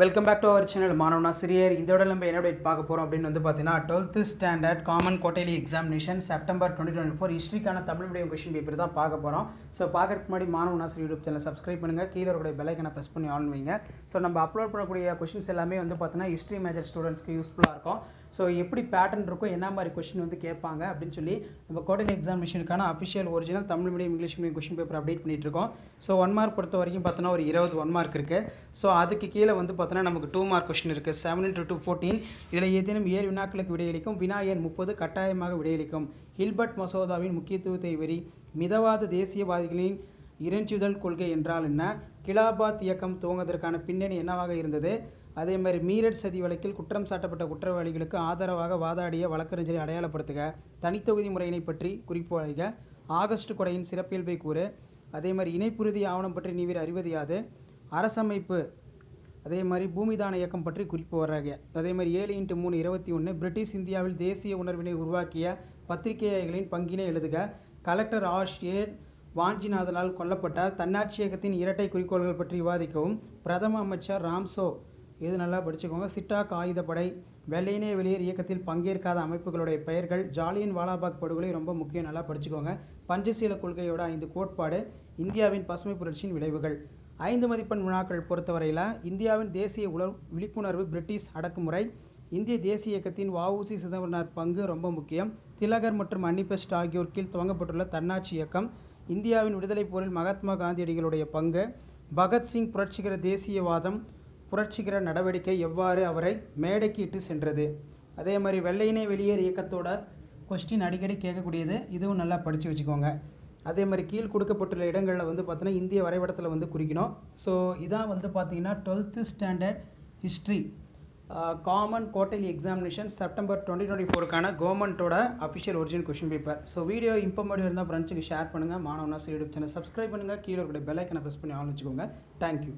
Welcome back to our channel மாணவனா சிறியர். இதோட நம்ம என்ன அப்டேட் பார்க்க போகிறோம் அப்படின்னு வந்து பார்த்தீங்கன்னா 12th standard common quarterly examination September 2024 ஹிஸ்ட்ரிக்கான தமிழ் மீடியம் கொஸ்டின் பேப்பர் தான் பார்க்க போகிறோம். ஸோ பார்க்கறதுக்கு முன்னாடி மாணவனா சிறிய யூடியூப் சேனல் சப்ஸ்கிரைப் பண்ணுங்கள், கீழே இருக்கிற பெல் ஐக்கனை ப்ரெஸ் பண்ணி ஆன் வைங்க. ஸோ நம்ம அப்லோட் பண்ணக்கூடிய கொஸ்டின்ஸ் எல்லாமே வந்து பார்த்தீங்கன்னா ஹிஸ்ட்ரி மேஜர் ஸ்டூடெண்ட்ஸ்க்கு யூஸ்ஃபுல்லாக இருக்கும். ஸோ எப்படி பேட்டர்ன் இருக்கும், என்ன மாதிரி கொஸ்டின் வந்து கேட்பாங்க அப்படின்னு சொல்லி நம்ம குவார்ட்டர்லி எக்ஸாமினேஷனுக்கான official original Tamil medium English medium question paper update பண்ணிட்டு இருக்கோம். ஸோ 1 மார்க் பொறுத்த வரைக்கும் பார்த்தோன்னா ஒரு 20 1 மார்க் இருக்குது. ஸோ அதுக்கு கீழே வந்து பார்த்தோன்னா நமக்கு 2 மார்க் கொஸ்டின் இருக்குது. 7 into 2 14. இதில் ஏதேனும் 7 வினாக்களுக்கு விடையளிக்கும். வினா எண் 30 கட்டாயமாக விடையளிக்கும். ஹில்பர்ட் மசோதாவின் முக்கியத்துவத்தை வெறி மிதவாத தேசியவாதிகளின் இறைஞ்சுதல் கொள்கை என்றால் என்ன? கிலாபாத் இயக்கம் துவங்குவதற்கான பின்னணி என்னவாக இருந்தது? அதே மாதிரி மீரட் சதி வழக்கில் குற்றம் சாட்டப்பட்ட குற்றவாளிகளுக்கு ஆதரவாக வாதாடிய வழக்கறிஞரை அடையாளப்படுத்துக. தனித்தொகுதி முறையினை பற்றி குறிப்பு அளிக்க. ஆகஸ்ட் கொடையின் சிறப்பியல்பை கூறு. அதே மாதிரி இணைப்புறுதி ஆவணம் பற்றி நீவிர் அறிவது யாது? அரசமைப்பு, அதே மாதிரி பூமிதான இயக்கம் பற்றி குறிப்பு வர்றாங்க. அதே மாதிரி 7 into 3 21. பிரிட்டிஷ் இந்தியாவில் தேசிய உணர்வினை உருவாக்கிய பத்திரிகையாளர்களின் பங்கினை எழுதுக. கலெக்டர் ஆர்.ஏ. வாஞ்சிநாதனால் கொல்லப்பட்டார். தன்னாட்சி இயக்கத்தின் இரட்டை குறிக்கோள்கள் பற்றி விவாதிக்கவும். பிரதம அமைச்சர் ராம்சோ, இது நல்லா படிச்சுக்கோங்க. சிட்டாக் ஆயுதப்படை. வெள்ளையனே வெளியேறு இயக்கத்தில் பங்கேற்காத அமைப்புகளுடைய பெயர்கள். ஜாலியன் வாலாபாக் படுகொலை ரொம்ப முக்கியம், நல்லா படிச்சுக்கோங்க. பஞ்சசீல கொள்கையோட 5 கோட்பாடு. இந்தியாவின் பசுமை புரட்சியின் விளைவுகள். 5 மதிப்பெண் வினாக்கள் பொறுத்தவரையில் இந்தியாவின் தேசிய விழிப்புணர்வு, பிரிட்டிஷ் அடக்குமுறை, இந்திய தேசிய இயக்கத்தின் வ.உ.சி. சிதம்பரனார் பங்கு ரொம்ப முக்கியம். திலகர் மற்றும் அன்னி பெஸ்ட் ஆகியோர் கீழ் துவங்கப்பட்டுள்ள தன்னாட்சி இயக்கம். இந்தியாவின் விடுதலை போரில் மகாத்மா காந்தியடிகளுடைய பங்கு. பகத்சிங் புரட்சிகர தேசியவாதம், புரட்சிகர நடவடிக்கை எவ்வாறு அவரை மேடைக்கு இட்டு சென்றது. அதே மாதிரி வெள்ளையனே வெளியேறு இயக்கத்தோட கொஸ்டின் அடிக்கடி கேட்கக்கூடியது, இதுவும் நல்லா படித்து வச்சுக்கோங்க. அதே மாதிரி கீழ் கொடுக்கப்பட்டுள்ள இடங்களில் வந்து பார்த்தீங்கன்னா இந்திய வரைபடத்தில் வந்து குறிக்கணும். ஸோ இதான் வந்து பார்த்தீங்கன்னா 12th standard history common quarterly examination September 2024க்கான கவர்மெண்ட்டோட official original question paper. So video informative இருந்தால் ஃப்ரெண்ட்ஸுக்கு ஷேர் பண்ணுங்கள். மாணவனா யூடியூப் சேனல் சப்ஸ்கிரைப் பண்ணுங்கள், கீழே இருக்கிற பெல் ஐக்கனை ப்ரெஸ் பண்ணி ஆன் வச்சுக்கோங்க. தேங்க்யூ.